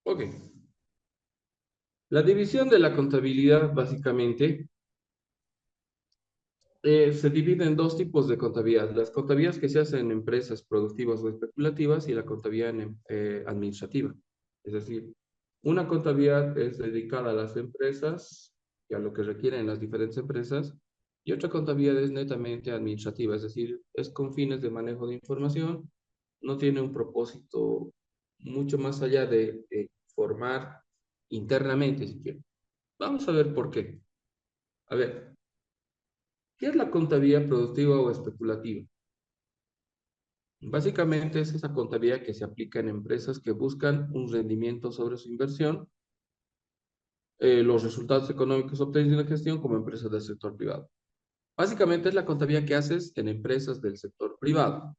Ok. La división de la contabilidad, básicamente, se divide en dos tipos de contabilidad. Las contabilidades que se hacen en empresas productivas o especulativas y la contabilidad administrativa. Es decir, una contabilidad es dedicada a las empresas y a lo que requieren las diferentes empresas, y otra contabilidad es netamente administrativa, es decir, es con fines de manejo de información, no tiene un propósito mucho más allá de formar internamente, si quieren. Vamos a ver por qué. A ver, ¿qué es la contabilidad productiva o especulativa? Básicamente es esa contabilidad que se aplica en empresas que buscan un rendimiento sobre su inversión, los resultados económicos obtenidos en la gestión como empresas del sector privado. Básicamente es la contabilidad que haces en empresas del sector privado,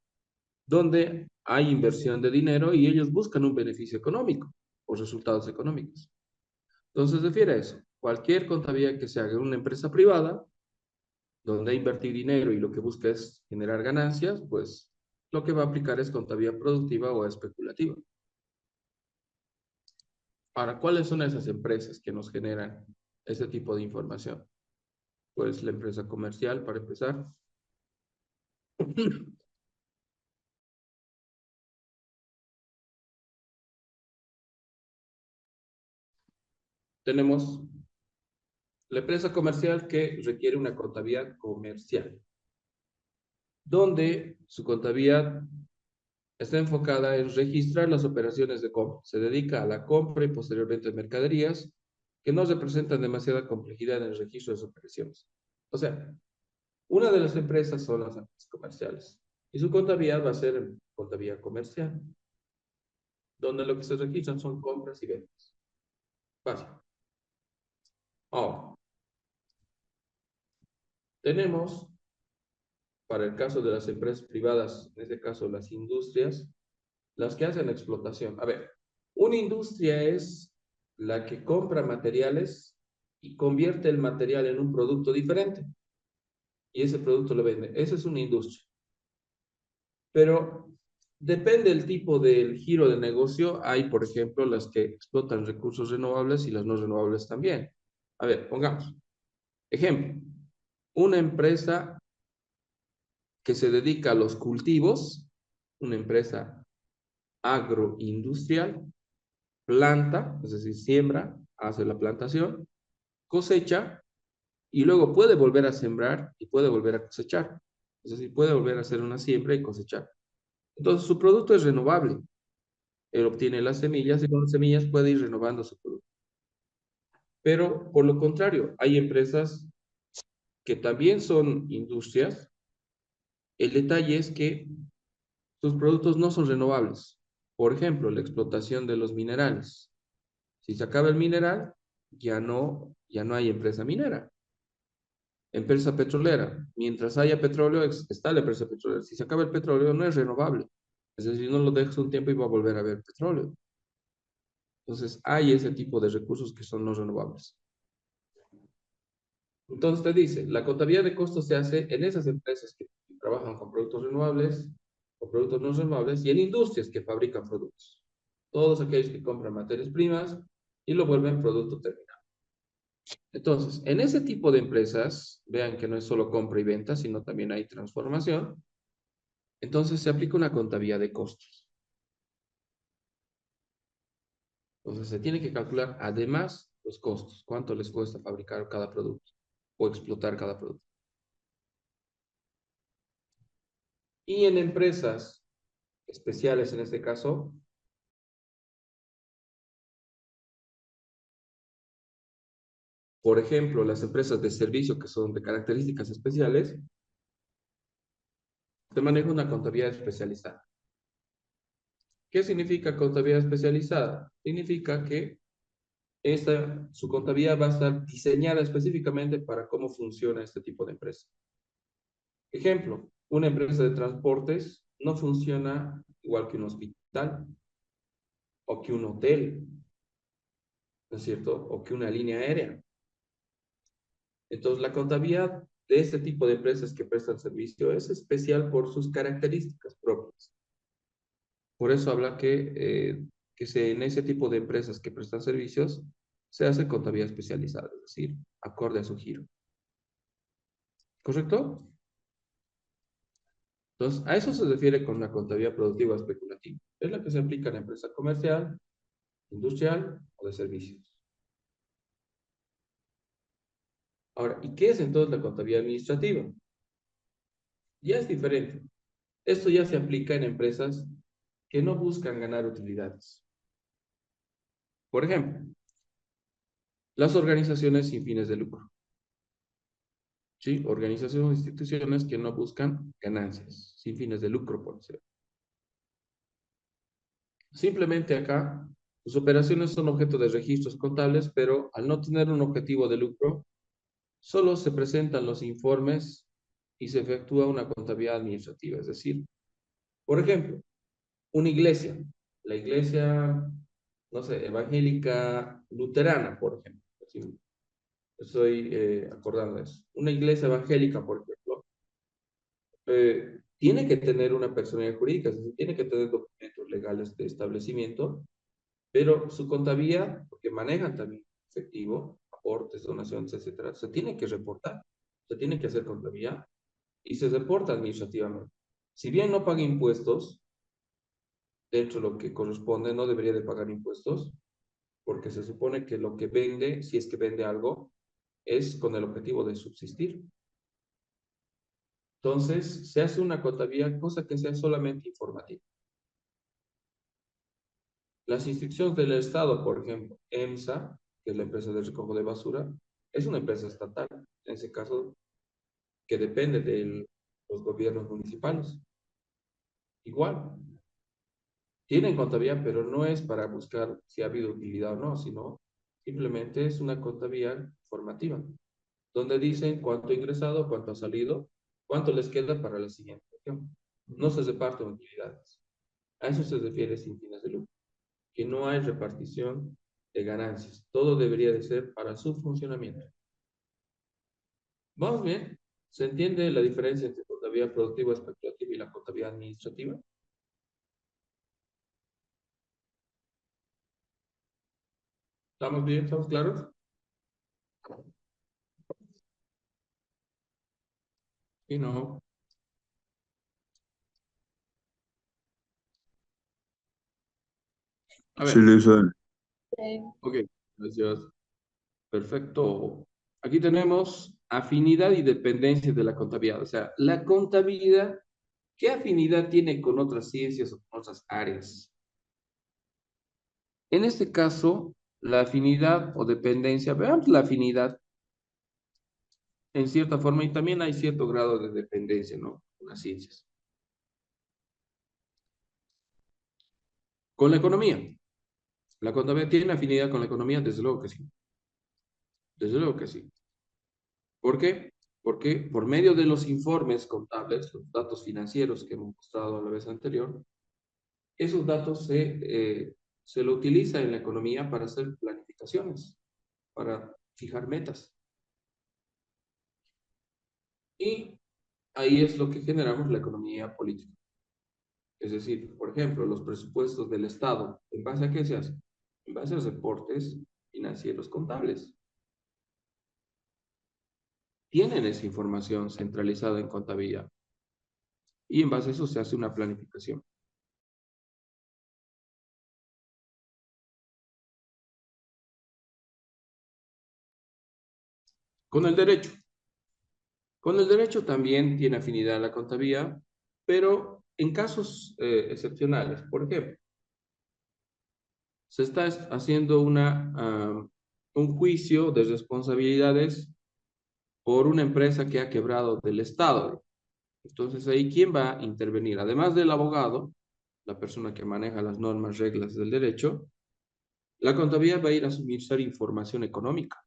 donde hay inversión de dinero y ellos buscan un beneficio económico o resultados económicos. Entonces refiere a eso. Cualquier contabilidad que se haga en una empresa privada, donde hay invertir dinero y lo que busca es generar ganancias, pues lo que va a aplicar es contabilidad productiva o especulativa. Ahora, ¿cuáles son esas empresas que nos generan ese tipo de información? Pues la empresa comercial, para empezar. Tenemos la empresa comercial que requiere una contabilidad comercial, donde su contabilidad está enfocada en registrar las operaciones de compra. Se dedica a la compra y posteriormente mercaderías que no representan demasiada complejidad en el registro de sus operaciones. O sea, una de las empresas son las empresas comerciales y su contabilidad va a ser contabilidad comercial, donde lo que se registran son compras y ventas. Básico. Ahora, tenemos, para el caso de las empresas privadas, en este caso las industrias, las que hacen explotación. A ver, una industria es la que compra materiales y convierte el material en un producto diferente y ese producto lo vende. Esa es una industria. Pero depende del tipo del giro de negocio. Hay, por ejemplo, las que explotan recursos renovables y las no renovables también. A ver, pongamos. Ejemplo, una empresa que se dedica a los cultivos, una empresa agroindustrial, planta, es decir, siembra, hace la plantación, cosecha y luego puede volver a sembrar y puede volver a cosechar. Es decir, puede volver a hacer una siembra y cosechar. Entonces, su producto es renovable. Él obtiene las semillas y con las semillas puede ir renovando su producto. Pero, por lo contrario, hay empresas que también son industrias. El detalle es que sus productos no son renovables. Por ejemplo, la explotación de los minerales. Si se acaba el mineral, ya no hay empresa minera. Empresa petrolera. Mientras haya petróleo, está la empresa petrolera. Si se acaba el petróleo, no es renovable. Es decir, no lo dejas un tiempo y va a volver a haber petróleo. Entonces, hay ese tipo de recursos que son no renovables. Entonces, te dice, la contabilidad de costos se hace en esas empresas que trabajan con productos renovables o productos no renovables y en industrias que fabrican productos. Todos aquellos que compran materias primas y lo vuelven producto terminado. Entonces, en ese tipo de empresas, vean que no es solo compra y venta, sino también hay transformación. Entonces, se aplica una contabilidad de costos. Entonces, se tiene que calcular además los costos, cuánto les cuesta fabricar cada producto o explotar cada producto. Y en empresas especiales, en este caso, por ejemplo, las empresas de servicio que son de características especiales, se maneja una contabilidad especializada. ¿Qué significa contabilidad especializada? Significa que su contabilidad va a estar diseñada específicamente para cómo funciona este tipo de empresa. Ejemplo, una empresa de transportes no funciona igual que un hospital o que un hotel, ¿no es cierto? O que una línea aérea. Entonces, la contabilidad de este tipo de empresas que prestan servicio es especial por sus características propias. Por eso habla que en ese tipo de empresas que prestan servicios se hace contabilidad especializada, es decir, acorde a su giro. ¿Correcto? Entonces, a eso se refiere con la contabilidad productiva especulativa. Es la que se aplica en la empresa comercial, industrial o de servicios. Ahora, ¿y qué es entonces la contabilidad administrativa? Ya es diferente. Esto ya se aplica en empresas que no buscan ganar utilidades. Por ejemplo, las organizaciones sin fines de lucro. ¿Sí? Organizaciones o instituciones que no buscan ganancias, sin fines de lucro, por decirlo. Simplemente acá, sus operaciones son objeto de registros contables, pero al no tener un objetivo de lucro, solo se presentan los informes y se efectúa una contabilidad administrativa. Es decir, por ejemplo, una iglesia, la iglesia, no sé, evangélica luterana, por ejemplo. Así, estoy acordando de eso. Una iglesia evangélica, por ejemplo, tiene que tener una personalidad jurídica, es decir, tiene que tener documentos legales de establecimiento, pero su contabilidad, porque manejan también efectivo, aportes, donaciones, etcétera, se tiene que reportar, se tiene que hacer contabilidad y se reporta administrativamente. Si bien no paga impuestos, dentro de lo que corresponde, no debería de pagar impuestos, porque se supone que lo que vende, si es que vende algo, es con el objetivo de subsistir. Entonces, se hace una contabilidad, cosa que sea solamente informativa. Las instituciones del Estado, por ejemplo, EMSA, que es la empresa de recojo de basura, es una empresa estatal, en ese caso, que depende de los gobiernos municipales. Igual, tienen contabilidad, pero no es para buscar si ha habido utilidad o no, sino simplemente es una contabilidad formativa, donde dicen cuánto ha ingresado, cuánto ha salido, cuánto les queda para la siguiente gestión. No se reparten utilidades. A eso se refiere sin fines de lucro, que no hay repartición de ganancias. Todo debería de ser para su funcionamiento. ¿Vamos bien? ¿Se entiende la diferencia entre contabilidad productiva especulativa y la contabilidad administrativa? ¿Estamos bien? ¿Estamos claros? Y no. A Sí, ver, Luisa. ok, gracias. Perfecto. Aquí tenemos afinidad y dependencia de la contabilidad. O sea, la contabilidad, ¿qué afinidad tiene con otras ciencias o con otras áreas? En este caso, la afinidad o dependencia, veamos la afinidad en cierta forma y también hay cierto grado de dependencia, ¿no? Con las ciencias. Con la economía. ¿La contabilidad tiene afinidad con la economía? Desde luego que sí. Desde luego que sí. ¿Por qué? Porque por medio de los informes contables, los datos financieros que hemos mostrado a la vez anterior, esos datos se lo utiliza en la economía para hacer planificaciones, para fijar metas. Y ahí es lo que generamos la economía política. Es decir, por ejemplo, los presupuestos del Estado, ¿en base a qué se hace? En base a reportes financieros contables. Tienen esa información centralizada en contabilidad y en base a eso se hace una planificación. Con el derecho. Con el derecho también tiene afinidad la contabilidad, pero en casos excepcionales. Por ejemplo, se está haciendo un juicio de responsabilidades por una empresa que ha quebrado del Estado. Entonces, ahí, ¿quién va a intervenir? Además del abogado, la persona que maneja las normas, reglas del derecho, la contabilidad va a ir a suministrar información económica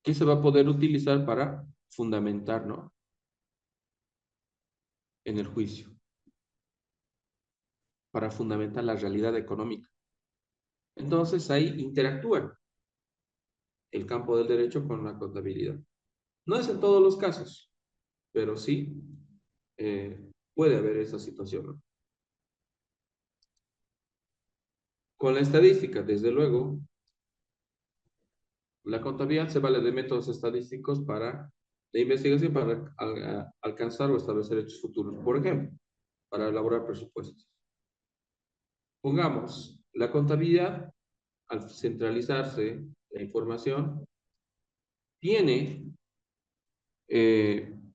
que se va a poder utilizar para fundamentar, ¿no? En el juicio, para fundamentar la realidad económica. Entonces, ahí interactúan el campo del derecho con la contabilidad. No es en todos los casos, pero sí puede haber esa situación, ¿no? Con la estadística, desde luego, la contabilidad se vale de métodos estadísticos de investigación para alcanzar o establecer hechos futuros. Por ejemplo, para elaborar presupuestos. Pongamos, la contabilidad, al centralizarse la información, tiene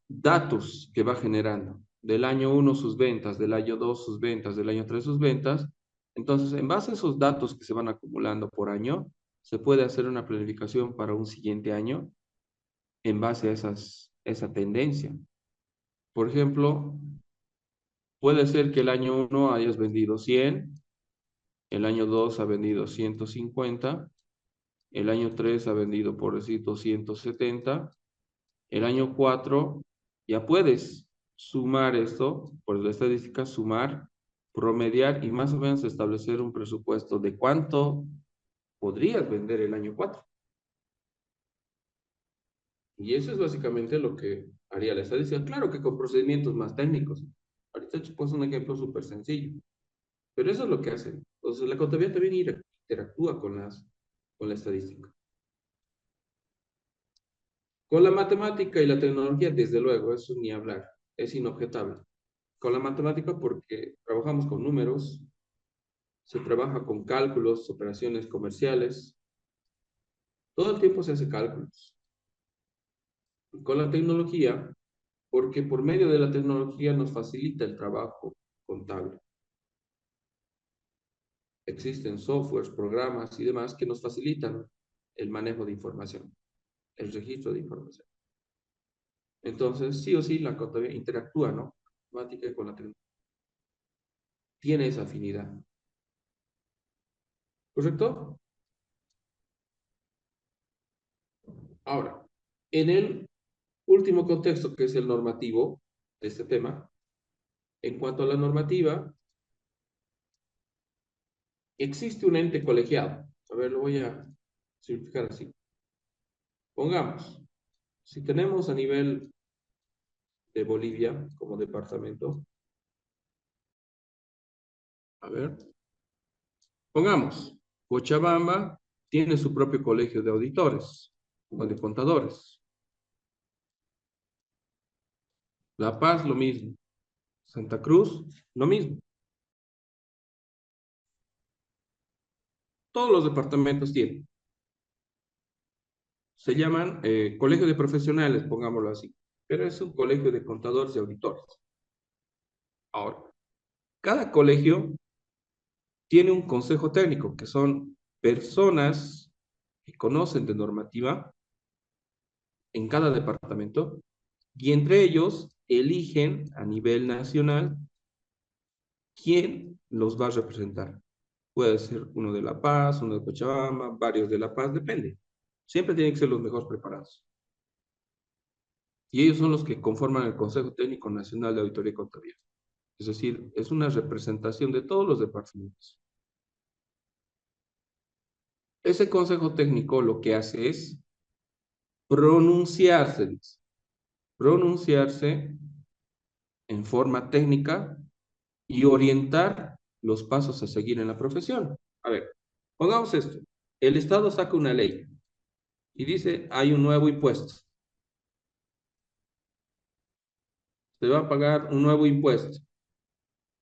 datos que va generando. Del año 1 sus ventas, del año 2 sus ventas, del año 3 sus ventas. Entonces, en base a esos datos que se van acumulando por año, se puede hacer una planificación para un siguiente año en base a esa tendencia. Por ejemplo, puede ser que el año 1 hayas vendido 100, el año 2 ha vendido 150, el año 3 ha vendido, por decir, 270, el año 4 ya puedes sumar esto, por la estadística, sumar, promediar y más o menos establecer un presupuesto de cuánto podrías vender el año 4. Y eso es básicamente lo que haría la estadística. Claro que con procedimientos más técnicos. Ahorita te puse un ejemplo súper sencillo. Pero eso es lo que hacen. Entonces, la contabilidad también interactúa con la estadística. Con la matemática y la tecnología, desde luego, eso ni hablar. Es inobjetable. Con la matemática porque trabajamos con números, se trabaja con cálculos, operaciones comerciales. Todo el tiempo se hace cálculos. Con la tecnología, porque por medio de la tecnología nos facilita el trabajo contable. Existen softwares, programas y demás que nos facilitan el manejo de información, el registro de información. Entonces, sí o sí, la contabilidad interactúa, ¿no? Matemática con la tecnología. Tiene esa afinidad. ¿Correcto? Ahora, en el último contexto, que es el normativo de este tema, en cuanto a la normativa, existe un ente colegiado. A ver, lo voy a simplificar así. Pongamos, si tenemos a nivel de Bolivia como departamento, a ver, pongamos, Cochabamba tiene su propio colegio de auditores o de contadores. La Paz, lo mismo. Santa Cruz, lo mismo. Todos los departamentos tienen. Se llaman colegio de profesionales, pongámoslo así. Pero es un colegio de contadores y auditores. Ahora, cada colegio tiene un consejo técnico, que son personas que conocen de normativa en cada departamento y entre ellos eligen a nivel nacional quién los va a representar. Puede ser uno de La Paz, uno de Cochabamba, varios de La Paz, depende. Siempre tienen que ser los mejor preparados. Y ellos son los que conforman el Consejo Técnico Nacional de Auditoría y Contabilidad. Es decir, es una representación de todos los departamentos. Ese Consejo Técnico lo que hace es pronunciarse, dice. Pronunciarse en forma técnica y orientar los pasos a seguir en la profesión. A ver, pongamos esto. El Estado saca una ley y dice, hay un nuevo impuesto. Se va a pagar un nuevo impuesto.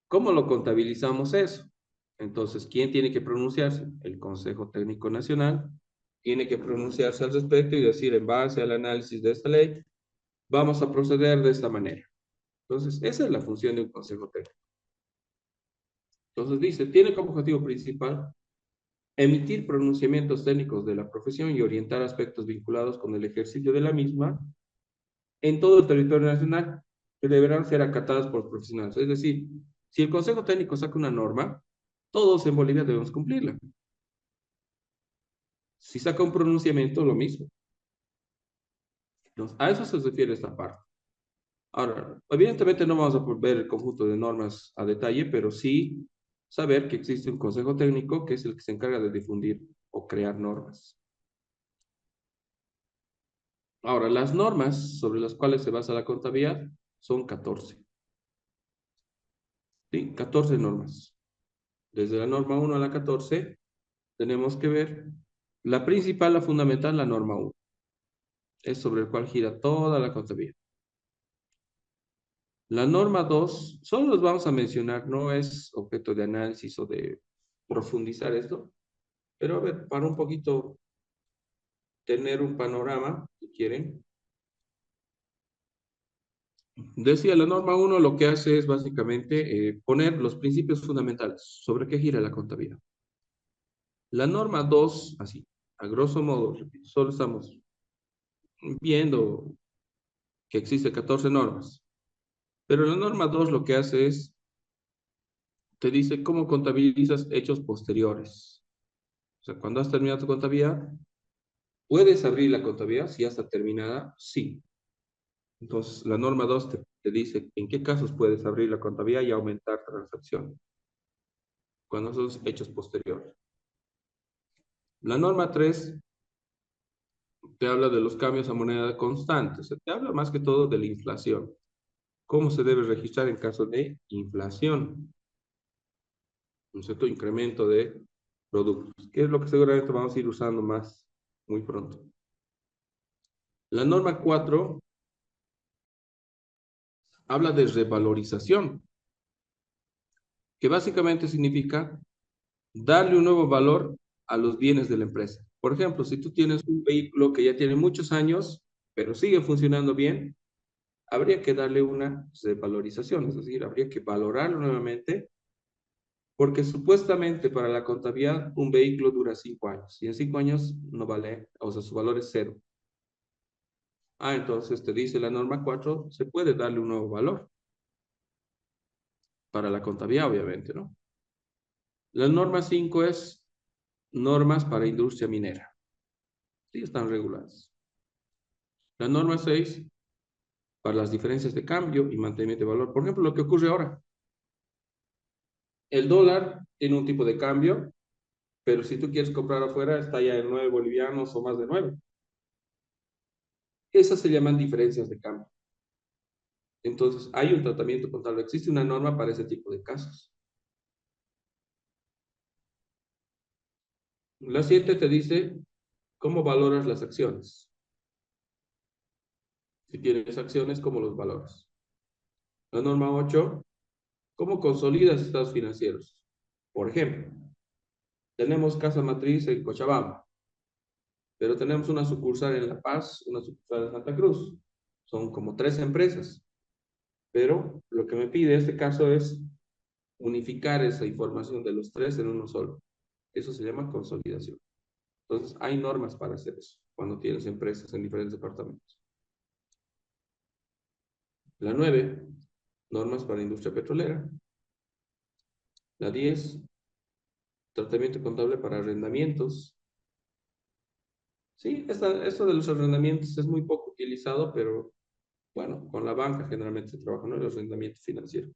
¿Cómo lo contabilizamos eso? Entonces, ¿quién tiene que pronunciarse? El Consejo Técnico Nacional tiene que pronunciarse al respecto y decir, en base al análisis de esta ley, vamos a proceder de esta manera. Entonces, esa es la función de un Consejo Técnico. Entonces, dice, tiene como objetivo principal emitir pronunciamientos técnicos de la profesión y orientar aspectos vinculados con el ejercicio de la misma en todo el territorio nacional, que deberán ser acatadas por los profesionales. Es decir, si el Consejo Técnico saca una norma, todos en Bolivia debemos cumplirla. Si saca un pronunciamiento, lo mismo. Entonces, a eso se refiere esta parte. Ahora, evidentemente no vamos a ver el conjunto de normas a detalle, pero sí saber que existe un consejo técnico que es el que se encarga de difundir o crear normas. Ahora, las normas sobre las cuales se basa la contabilidad son 14. ¿Sí? 14 normas. Desde la norma 1 a la 14, tenemos que ver la principal, la fundamental, la norma 1. Es sobre el cual gira toda la contabilidad. La norma 2, solo los vamos a mencionar, no es objeto de análisis o de profundizar esto, pero a ver, para un poquito tener un panorama, si quieren. Decía, la norma 1 lo que hace es básicamente poner los principios fundamentales sobre qué gira la contabilidad. La norma 2, así, a grosso modo, repito, solo estamos viendo que existe 14 normas, pero la norma 2 lo que hace es, te dice cómo contabilizas hechos posteriores. O sea, cuando has terminado tu contabilidad, ¿puedes abrir la contabilidad si ya está terminada? Sí. Entonces, la norma 2 te dice en qué casos puedes abrir la contabilidad y aumentar transacciones cuando son hechos posteriores. La norma 3 te habla de los cambios a moneda constante, o sea, te habla más que todo de la inflación. ¿Cómo se debe registrar en caso de inflación? Un cierto incremento de productos, que es lo que seguramente vamos a ir usando más muy pronto. La norma 4 habla de revalorización, que básicamente significa darle un nuevo valor a los bienes de la empresa. Por ejemplo, si tú tienes un vehículo que ya tiene muchos años, pero sigue funcionando bien, habría que darle una revalorización, es decir, habría que valorarlo nuevamente, porque supuestamente para la contabilidad un vehículo dura 5 años y en 5 años no vale, o sea, su valor es cero. Ah, entonces te dice la norma 4, se puede darle un nuevo valor para la contabilidad, obviamente, ¿no? La norma 5 es normas para industria minera. Sí, están reguladas. La norma 6 para las diferencias de cambio y mantenimiento de valor. Por ejemplo, lo que ocurre ahora. El dólar tiene un tipo de cambio, pero si tú quieres comprar afuera, está ya en 9 bolivianos o más de 9. Esas se llaman diferencias de cambio. Entonces, hay un tratamiento contable. Existe una norma para ese tipo de casos. La 7 te dice cómo valoras las acciones. Si tienes acciones, ¿cómo los valoras? La norma 8, ¿cómo consolidas estados financieros? Por ejemplo, tenemos casa matriz en Cochabamba, pero tenemos una sucursal en La Paz, una sucursal en Santa Cruz. Son como 3 empresas, pero lo que me pide este caso es unificar esa información de los 3 en uno solo. Eso se llama consolidación. Entonces, hay normas para hacer eso, cuando tienes empresas en diferentes departamentos. La 9, normas para industria petrolera. La 10, tratamiento contable para arrendamientos. Sí, esto de los arrendamientos es muy poco utilizado, pero bueno, con la banca generalmente se trabaja, ¿no? El arrendamiento financiero.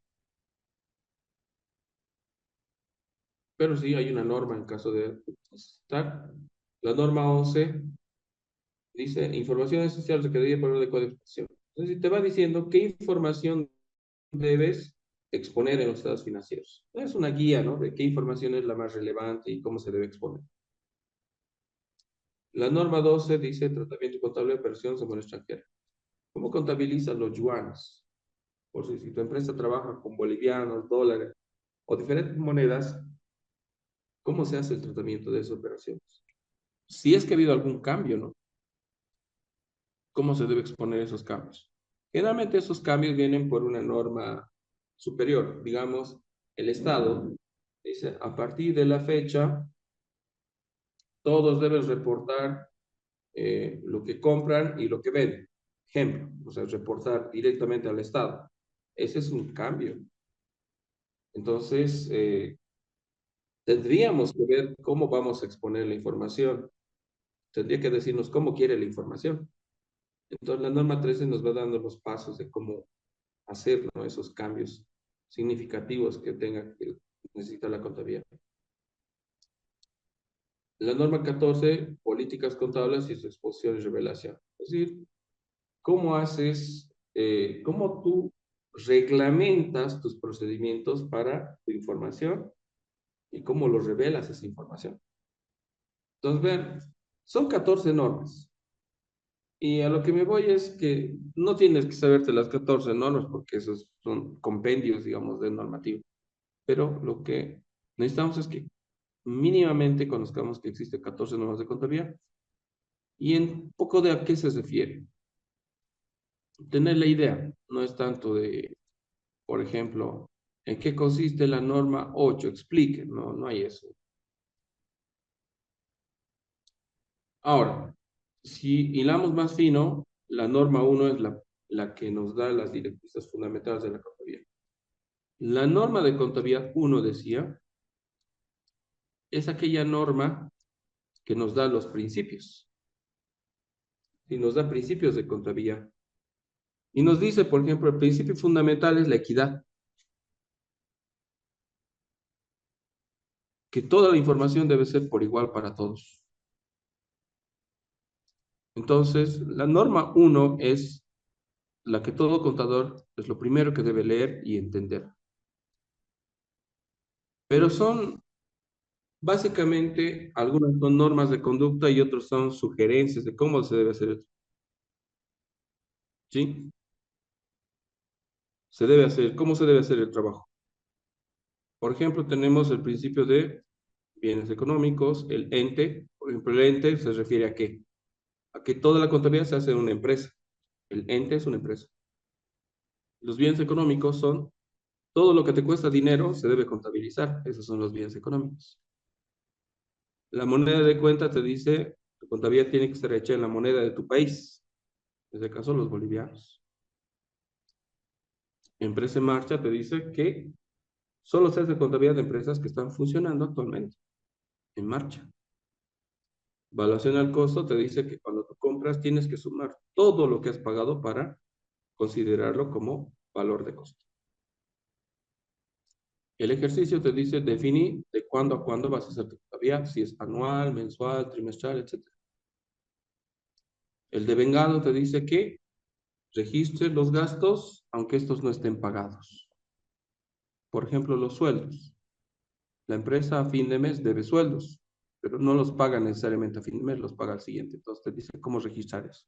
Pero sí hay una norma en caso de necesitar. La norma 11 dice información esencial requerida por el Código de Explotación. Entonces, te va diciendo qué información debes exponer en los estados financieros. Es una guía, ¿no? De qué información es la más relevante y cómo se debe exponer. La norma 12 dice tratamiento contable de operaciones en moneda extranjera. ¿Cómo contabilizas los yuanes? Por si tu empresa trabaja con bolivianos, dólares o diferentes monedas, ¿cómo se hace el tratamiento de esas operaciones? Si es que ha habido algún cambio, ¿no? ¿Cómo se debe exponer esos cambios? Generalmente esos cambios vienen por una norma superior. Digamos, el Estado dice, a partir de la fecha, todos deben reportar lo que compran y lo que venden. Ejemplo, o sea, reportar directamente al Estado. Ese es un cambio. Entonces, tendríamos que ver cómo vamos a exponer la información. Tendría que decirnos cómo quiere la información. Entonces, la norma 13 nos va dando los pasos de cómo hacer, ¿no? Esos cambios significativos que tenga que necesita la contabilidad. La norma 14, políticas contables y su exposición y revelación. Es decir, cómo haces, cómo tú reglamentas tus procedimientos para tu información y cómo lo revelas esa información. Entonces, vean, son 14 normas. Y a lo que me voy es que no tienes que saberte las 14 normas porque esos son compendios, digamos, de normativo. Pero lo que necesitamos es que mínimamente conozcamos que existen 14 normas de contabilidad y en poco de a qué se refiere. Tener la idea, no es tanto de, por ejemplo, en qué consiste la norma 8, explique, no, no hay eso. Ahora, si hilamos más fino, la norma 1 es la que nos da las directrices fundamentales de la contabilidad. La norma de contabilidad 1 decía, es aquella norma que nos da los principios, y nos da principios de contabilidad. Y nos dice, por ejemplo, el principio fundamental es la equidad, que toda la información debe ser por igual para todos. Entonces, la norma 1 es la que todo contador es lo primero que debe leer y entender. Pero son, básicamente, algunas son normas de conducta y otras son sugerencias de cómo se debe hacer. ¿Sí? Se debe hacer, ¿cómo se debe hacer el trabajo? Por ejemplo, tenemos el principio de bienes económicos, el ente. Por ejemplo, el ente se refiere a qué? A que toda la contabilidad se hace en una empresa. El ente es una empresa. Los bienes económicos son todo lo que te cuesta dinero se debe contabilizar. Esos son los bienes económicos. La moneda de cuenta te dice, tu contabilidad tiene que estar hecha en la moneda de tu país. En este caso, los bolivianos. Empresa en marcha te dice que solo se hace contabilidad de empresas que están funcionando actualmente, en marcha. Evaluación al costo te dice que cuando tú compras tienes que sumar todo lo que has pagado para considerarlo como valor de costo. El ejercicio te dice definir de cuándo a cuándo vas a hacer tu contabilidad, si es anual, mensual, trimestral, etc. El devengado te dice que registres los gastos aunque estos no estén pagados. Por ejemplo, los sueldos. La empresa a fin de mes debe sueldos, pero no los paga necesariamente a fin de mes, los paga al siguiente. Entonces te dice cómo registrar eso.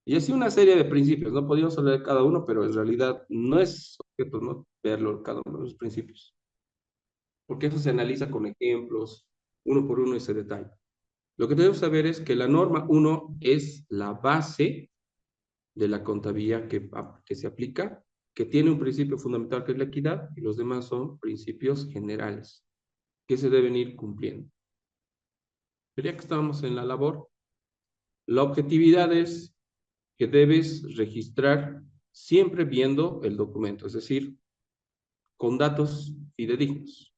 Y así una serie de principios, no podíamos hablar de cada uno, pero en realidad no es objeto, ¿no? Verlo cada uno de los principios, porque eso se analiza con ejemplos, uno por uno y se detalla. Lo que debemos saber es que la norma 1 es la base de la contabilidad que se aplica, que tiene un principio fundamental que es la equidad y los demás son principios generales que se deben ir cumpliendo. Pero ya que estamos en la labor, la objetividad es que debes registrar siempre viendo el documento, es decir, con datos fidedignos.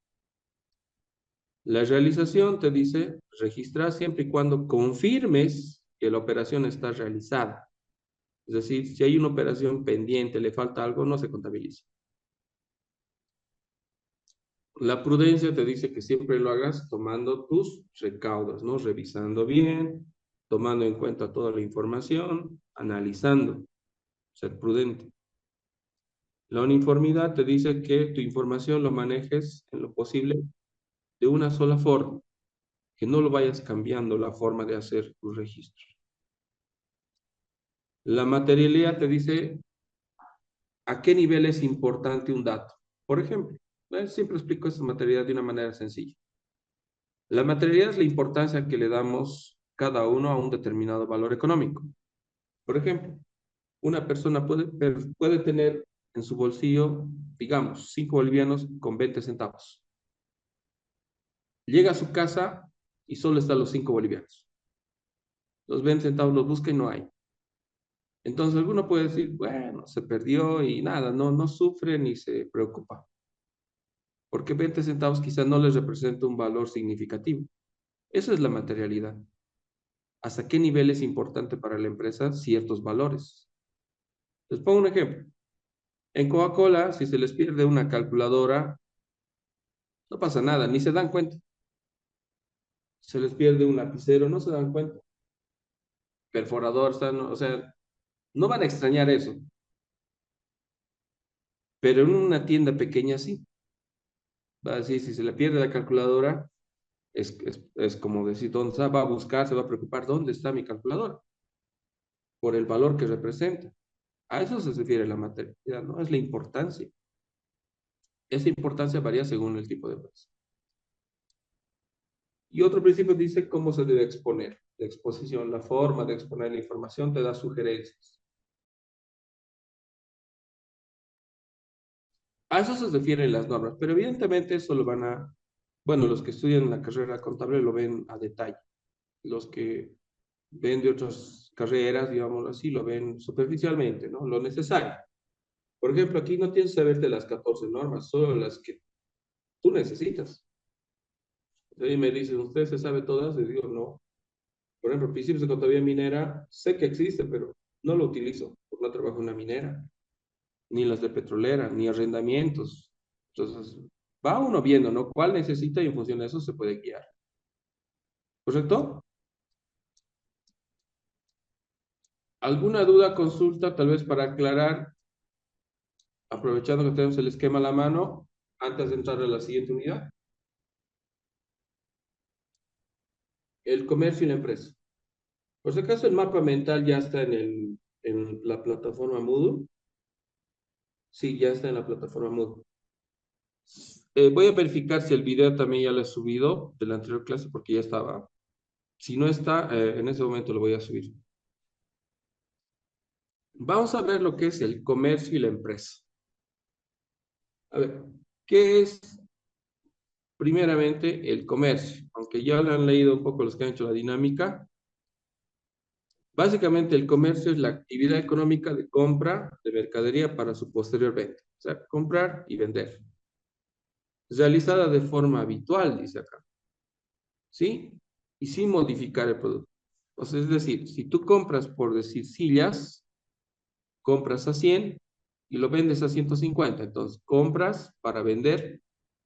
La realización te dice registrar siempre y cuando confirmes que la operación está realizada. Es decir, si hay una operación pendiente, le falta algo, no se contabiliza. La prudencia te dice que siempre lo hagas tomando tus recaudos, ¿no? Revisando bien, tomando en cuenta toda la información, analizando, ser prudente. La uniformidad te dice que tu información lo manejes en lo posible de una sola forma, que no lo vayas cambiando la forma de hacer tu registro. La materialidad te dice a qué nivel es importante un dato. Por ejemplo, siempre explico esta materialidad de una manera sencilla. La materialidad es la importancia que le damos cada uno a un determinado valor económico. Por ejemplo, una persona puede tener en su bolsillo, digamos, 5 bolivianos con 20 centavos. Llega a su casa y solo están los 5 bolivianos. Los 20 centavos los busca y no hay. Entonces alguno puede decir, bueno, se perdió y nada, no sufre ni se preocupa. Porque 20 centavos quizás no les representa un valor significativo. Eso es la materialidad. ¿Hasta qué nivel es importante para la empresa ciertos valores? Les pongo un ejemplo. En Coca-Cola, si se les pierde una calculadora, no pasa nada, ni se dan cuenta. Se les pierde un lapicero, no se dan cuenta. Perforador, o sea, no van a extrañar eso. Pero en una tienda pequeña sí. Va a decir, si se le pierde la calculadora, es como decir, ¿dónde está? Va a buscar, se va a preocupar, ¿dónde está mi calculadora? Por el valor que representa. A eso se refiere la materialidad, ¿no? Es la importancia. Esa importancia varía según el tipo de empresa. Y otro principio dice cómo se debe exponer. La exposición, la forma de exponer la información te da sugerencias. A eso se refieren las normas, pero evidentemente eso lo van a, bueno, los que estudian la carrera contable lo ven a detalle. Los que ven de otras carreras, digamos así, lo ven superficialmente, ¿no? Lo necesario. Por ejemplo, aquí no tienes que saberte las 14 normas, solo las que tú necesitas. Y me dicen, ¿usted se sabe todas? Les digo, no. Por ejemplo, principios de contabilidad minera, sé que existe, pero no lo utilizo, porque no trabajo en una minera, ni las de petrolera, ni arrendamientos. Entonces, va uno viendo, ¿no? ¿Cuál necesita y en función de eso se puede guiar? ¿Correcto? ¿Alguna duda, consulta, tal vez para aclarar, aprovechando que tenemos el esquema a la mano, antes de entrar a la siguiente unidad? El comercio y la empresa. Por si acaso, el mapa mental ya está en la plataforma Moodle. Sí, ya está en la plataforma Moodle. Voy a verificar si el video también ya lo he subido de la anterior clase porque ya estaba. Si no está, en ese momento lo voy a subir. Vamos a ver lo que es el comercio y la empresa. A ver, ¿qué es primeramente el comercio? Aunque ya lo han leído un poco los que han hecho la dinámica. Básicamente el comercio es la actividad económica de compra de mercadería para su posterior venta. O sea, comprar y vender. Realizada de forma habitual, dice acá. ¿Sí? Y sin modificar el producto. O sea, es decir, si tú compras, por decir, sillas, compras a 100 y lo vendes a 150. Entonces, compras para vender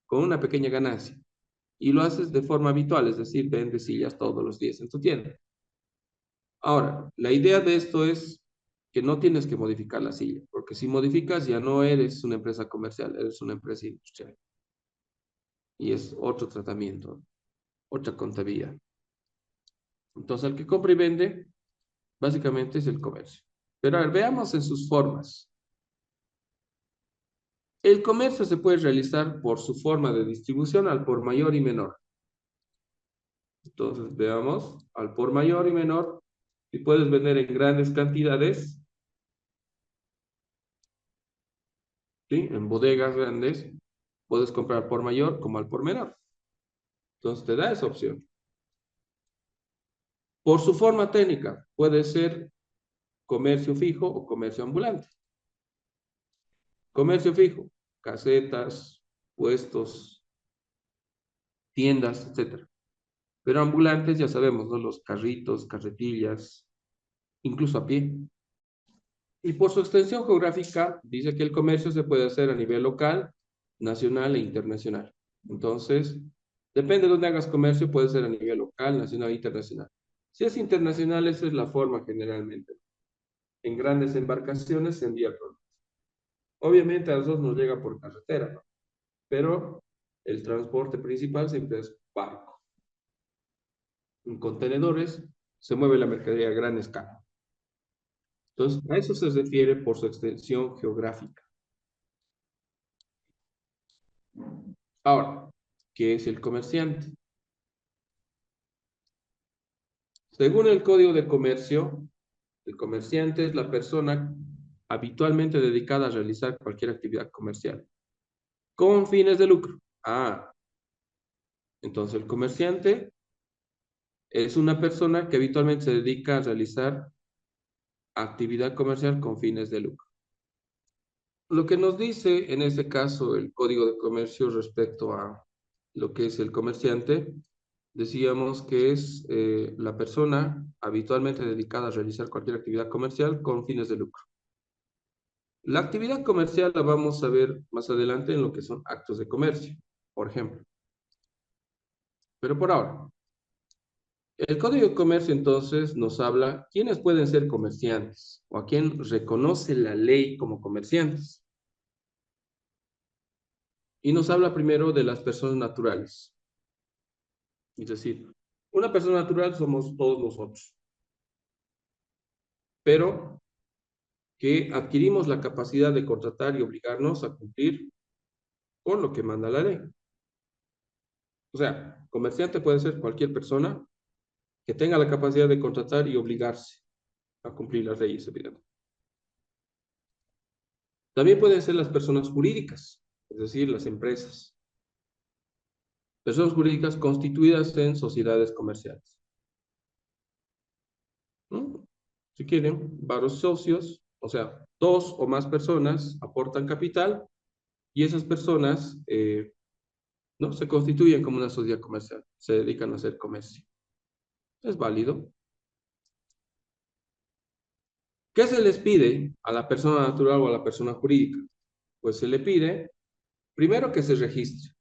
con una pequeña ganancia. Y lo haces de forma habitual, es decir, vendes sillas todos los días en tu tienda. Ahora, la idea de esto es que no tienes que modificar la silla, porque si modificas ya no eres una empresa comercial, eres una empresa industrial. Y es otro tratamiento, otra contabilidad. Entonces, el que compra y vende, básicamente es el comercio. Pero a ver, veamos en sus formas. El comercio se puede realizar por su forma de distribución al por mayor y menor. Entonces, veamos, al por mayor y menor, si puedes vender en grandes cantidades, ¿sí? En bodegas grandes, puedes comprar por mayor como al por menor. Entonces, te da esa opción. Por su forma técnica, puede ser comercio fijo o comercio ambulante. Comercio fijo, casetas, puestos, tiendas, etcétera. Pero ambulantes, ya sabemos, ¿no? Los carritos, carretillas, incluso a pie. Y por su extensión geográfica, dice que el comercio se puede hacer a nivel local, nacional e internacional. Entonces, depende de dónde hagas comercio, puede ser a nivel local, nacional e internacional. Si es internacional, esa es la forma generalmente. En grandes embarcaciones se envía producto. Obviamente a nosotros nos llega por carretera, ¿no? Pero el transporte principal siempre es barco. En contenedores se mueve la mercadería a gran escala. Entonces, a eso se refiere por su extensión geográfica. Ahora, ¿qué es el comerciante? Según el Código de Comercio, el comerciante es la persona habitualmente dedicada a realizar cualquier actividad comercial con fines de lucro. Entonces el comerciante es una persona que habitualmente se dedica a realizar actividad comercial con fines de lucro. Lo que nos dice en este caso el Código de Comercio respecto a lo que es el comerciante, decíamos que es la persona habitualmente dedicada a realizar cualquier actividad comercial con fines de lucro. La actividad comercial la vamos a ver más adelante en lo que son actos de comercio, por ejemplo. Pero por ahora, el Código de Comercio entonces nos habla quiénes pueden ser comerciantes o a quién reconoce la ley como comerciantes. Y nos habla primero de las personas naturales. Es decir, una persona natural somos todos nosotros, pero que adquirimos la capacidad de contratar y obligarnos a cumplir con lo que manda la ley. O sea, comerciante puede ser cualquier persona que tenga la capacidad de contratar y obligarse a cumplir las leyes, evidentemente. También pueden ser las personas jurídicas, es decir, las empresas. Personas jurídicas constituidas en sociedades comerciales, ¿no? Si quieren, varios socios, o sea, dos o más personas aportan capital y esas personas ¿no? Se constituyen como una sociedad comercial, se dedican a hacer comercio. Es válido. ¿Qué se les pide a la persona natural o a la persona jurídica? Pues se le pide, primero, que se registre.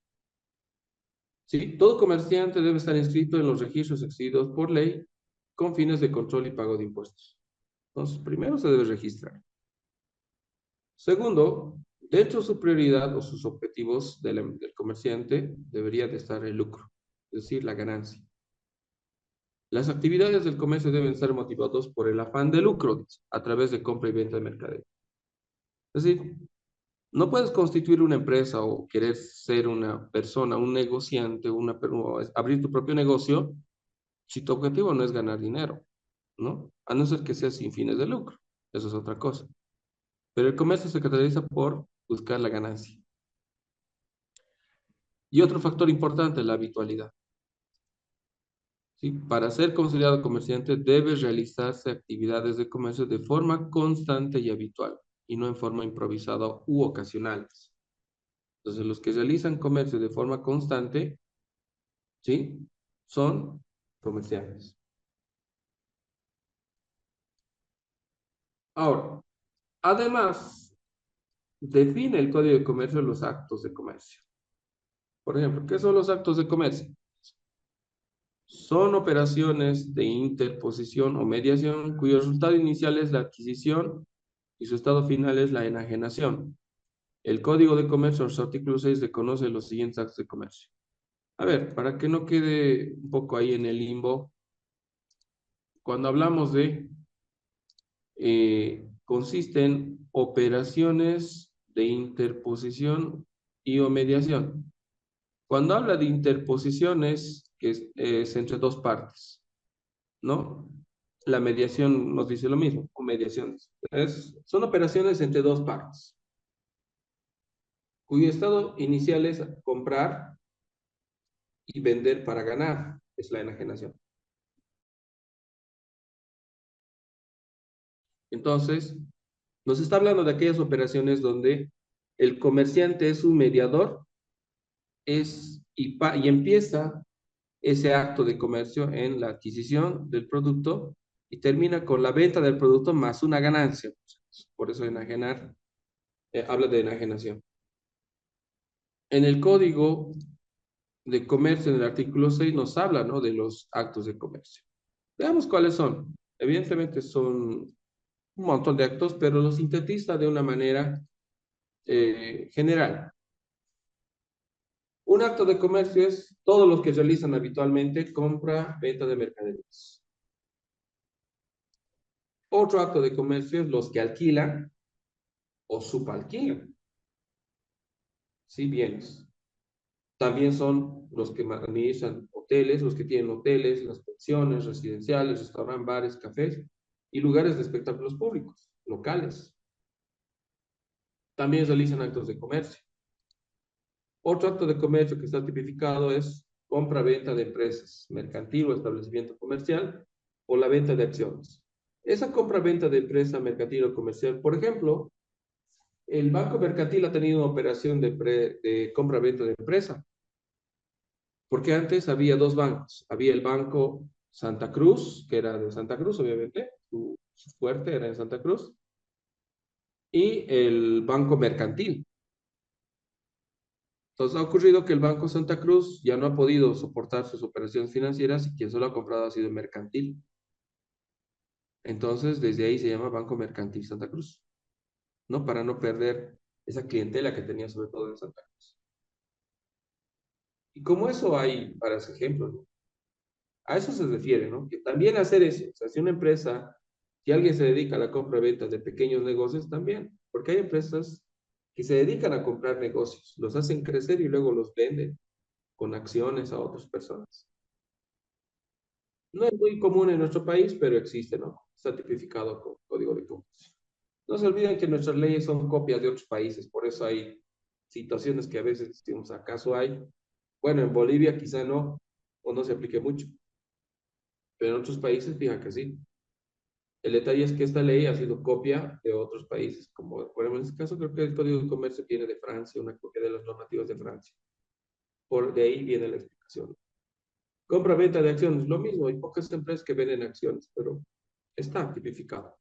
¿Sí? Todo comerciante debe estar inscrito en los registros exigidos por ley con fines de control y pago de impuestos. Entonces, primero se debe registrar. Segundo, dentro de su prioridad o sus objetivos del comerciante debería de estar el lucro, es decir, la ganancia. Las actividades del comercio deben estar motivadas por el afán de lucro a través de compra y venta de mercadería. Es decir, no puedes constituir una empresa o querer ser una persona, un negociante, o abrir tu propio negocio si tu objetivo no es ganar dinero, ¿no? A no ser que sea sin fines de lucro. Eso es otra cosa. Pero el comercio se caracteriza por buscar la ganancia. Y otro factor importante, la habitualidad. ¿Sí? Para ser considerado comerciante debe realizarse actividades de comercio de forma constante y habitual y no en forma improvisada u ocasional. Entonces, los que realizan comercio de forma constante, ¿sí? Son comerciantes. Ahora, además, define el Código de Comercio los actos de comercio. Por ejemplo, ¿qué son los actos de comercio? Son operaciones de interposición o mediación cuyo resultado inicial es la adquisición y su estado final es la enajenación. El Código de Comercio, en su artículo 6, reconoce los siguientes actos de comercio. A ver, para que no quede un poco ahí en el limbo, cuando hablamos de, consiste en operaciones de interposición y o mediación. Cuando habla de interposiciones, que es entre dos partes, ¿no? La mediación nos dice lo mismo, o mediaciones. Son operaciones entre dos partes, cuyo estado inicial es comprar y vender para ganar, es la enajenación. Entonces, nos está hablando de aquellas operaciones donde el comerciante es un mediador y empieza ese acto de comercio en la adquisición del producto y termina con la venta del producto más una ganancia. Por eso enajenar, habla de enajenación. En el Código de Comercio, en el artículo 6, nos habla, ¿no?, de los actos de comercio. Veamos cuáles son. Evidentemente son un montón de actos, pero los sintetiza de una manera general. Un acto de comercio es todos los que realizan habitualmente compra, venta de mercaderías. Otro acto de comercio es los que alquilan o subalquilan, ¿sí? Bienes. También son los que administran hoteles, los que tienen hoteles, las pensiones residenciales, restaurantes, bares, cafés y lugares de espectáculos públicos, locales. También realizan actos de comercio. Otro acto de comercio que está tipificado es compra-venta de empresas, mercantil o establecimiento comercial, o la venta de acciones. Esa compra-venta de empresa, mercantil o comercial, por ejemplo, el Banco Mercantil ha tenido una operación de compra-venta de empresa, porque antes había dos bancos. Había el Banco Santa Cruz, que era de Santa Cruz, obviamente, su fuerte era en Santa Cruz, y el Banco Mercantil. Entonces ha ocurrido que el Banco Santa Cruz ya no ha podido soportar sus operaciones financieras y quien solo ha comprado ha sido el Mercantil. Entonces, desde ahí se llama Banco Mercantil Santa Cruz, ¿no? Para no perder esa clientela que tenía sobre todo en Santa Cruz. Y como eso hay para ese ejemplo, ¿no? A eso se refiere, ¿no? Que también hacer eso, o sea, si una empresa, si alguien se dedica a la compra-venta de pequeños negocios, también, porque hay empresas que se dedican a comprar negocios, los hacen crecer y luego los venden con acciones a otras personas. No es muy común en nuestro país, pero existe, ¿no? Está tipificado con código de comercio. No se olviden que nuestras leyes son copias de otros países, por eso hay situaciones que a veces decimos, ¿acaso hay? Bueno, en Bolivia quizá no, o no se aplique mucho, pero en otros países, fíjate que sí. El detalle es que esta ley ha sido copia de otros países, como por ejemplo en este caso creo que el Código de Comercio viene de Francia, una copia de las normativas de Francia. Por de ahí viene la explicación. Compra-venta de acciones, lo mismo, hay pocas empresas que venden acciones, pero está tipificado.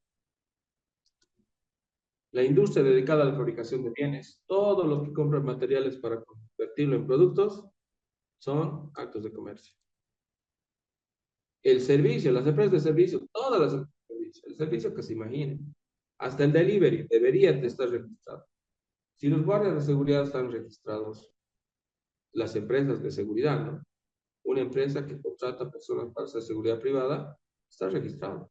La industria dedicada a la fabricación de bienes, todos los que compran materiales para convertirlo en productos, son actos de comercio. El servicio, las empresas de servicio, todas las empresas de servicio, el servicio que se imaginen, hasta el delivery debería de estar registrado. Si los guardias de seguridad están registrados, las empresas de seguridad, ¿no? Una empresa que contrata personas para hacer seguridad privada está registrada.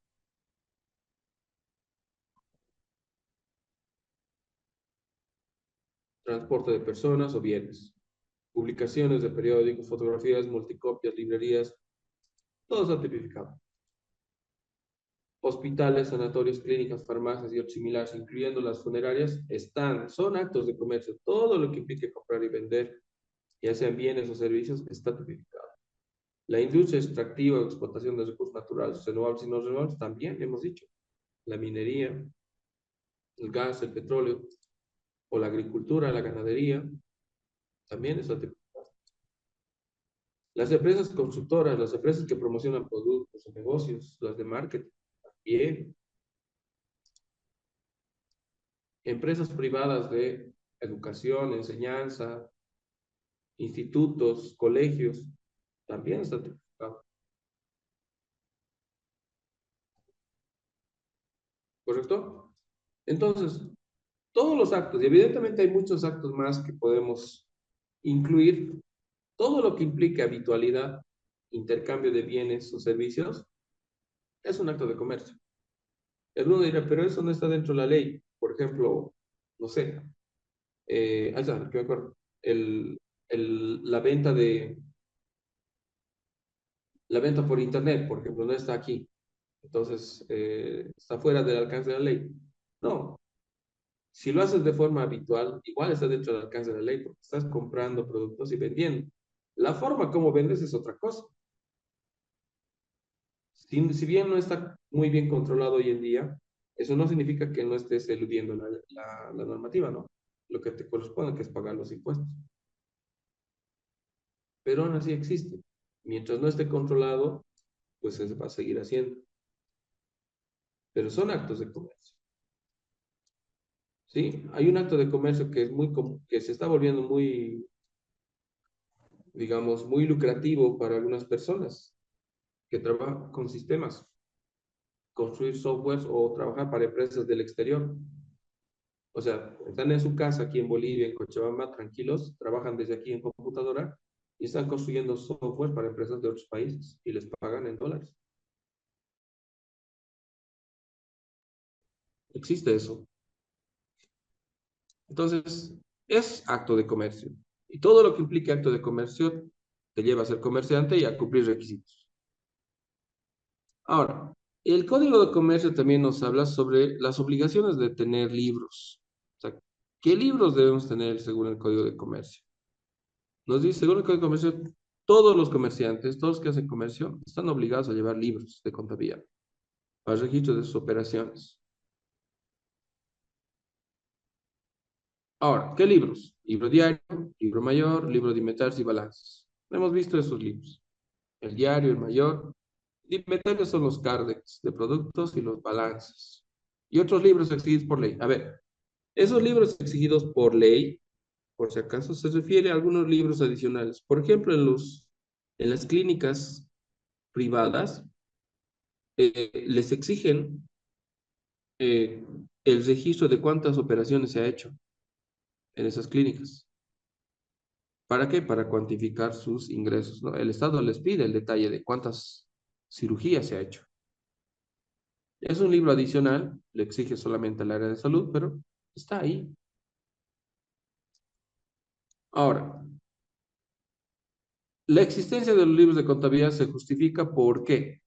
Transporte de personas o bienes, publicaciones de periódicos, fotografías, multicopias, librerías, todo está tipificado. Hospitales, sanatorios, clínicas, farmacias y otros similares, incluyendo las funerarias, son actos de comercio. Todo lo que implique comprar y vender, ya sean bienes o servicios, está tipificado. La industria extractiva o explotación de recursos naturales, renovables y no renovables, también hemos dicho. La minería, el gas, el petróleo, o la agricultura, la ganadería, también está tipificado. Las empresas constructoras, las empresas que promocionan productos o negocios, las de marketing, también. Empresas privadas de educación, enseñanza, institutos, colegios, también está tipificado. ¿Correcto? Entonces, todos los actos, y evidentemente hay muchos actos más que podemos incluir, todo lo que implique habitualidad, intercambio de bienes o servicios, es un acto de comercio. Alguno dirá, pero eso no está dentro de la ley. Por ejemplo, no sé, ahí está, que me acuerdo, el, la venta la venta por internet, por ejemplo, no está aquí. Entonces, está fuera del alcance de la ley. No, si lo haces de forma habitual, igual está dentro del alcance de la ley porque estás comprando productos y vendiendo. La forma como vendes es otra cosa. Si bien no está muy bien controlado hoy en día, eso no significa que no estés eludiendo la normativa, ¿no? Lo que te corresponde, que es pagar los impuestos. Pero aún así existe. Mientras no esté controlado, pues se va a seguir haciendo. Pero son actos de comercio. ¿Sí? Hay un acto de comercio que es muy que se está volviendo muy, digamos, muy lucrativo para algunas personas que trabajan con sistemas, construir softwares o trabajar para empresas del exterior. O sea, están en su casa aquí en Bolivia, en Cochabamba, tranquilos, trabajan desde aquí en computadora y están construyendo software para empresas de otros países y les pagan en dólares. Existe eso. Entonces, es acto de comercio. Y todo lo que implique acto de comercio te lleva a ser comerciante y a cumplir requisitos. Ahora, el Código de Comercio también nos habla sobre las obligaciones de tener libros. O sea, ¿qué libros debemos tener según el Código de Comercio? Nos dice, según el Código de Comercio, todos los comerciantes, todos los que hacen comercio, están obligados a llevar libros de contabilidad para el registro de sus operaciones. Ahora, ¿qué libros? Libro diario, libro mayor, libro de inventarios y balances. Hemos visto esos libros. El diario, el mayor. Inventarios son los CARDEX de productos y los balances. Y otros libros exigidos por ley. A ver, esos libros exigidos por ley, por si acaso, se refiere a algunos libros adicionales. Por ejemplo, en las clínicas privadas, les exigen eh, el registro de cuántas operaciones se ha hecho en esas clínicas. ¿Para qué? Para cuantificar sus ingresos, ¿no? El Estado les pide el detalle de cuántas cirugías se ha hecho. Es un libro adicional, le exige solamente al área de salud, pero está ahí. Ahora, la existencia de los libros de contabilidad se justifica ¿por qué?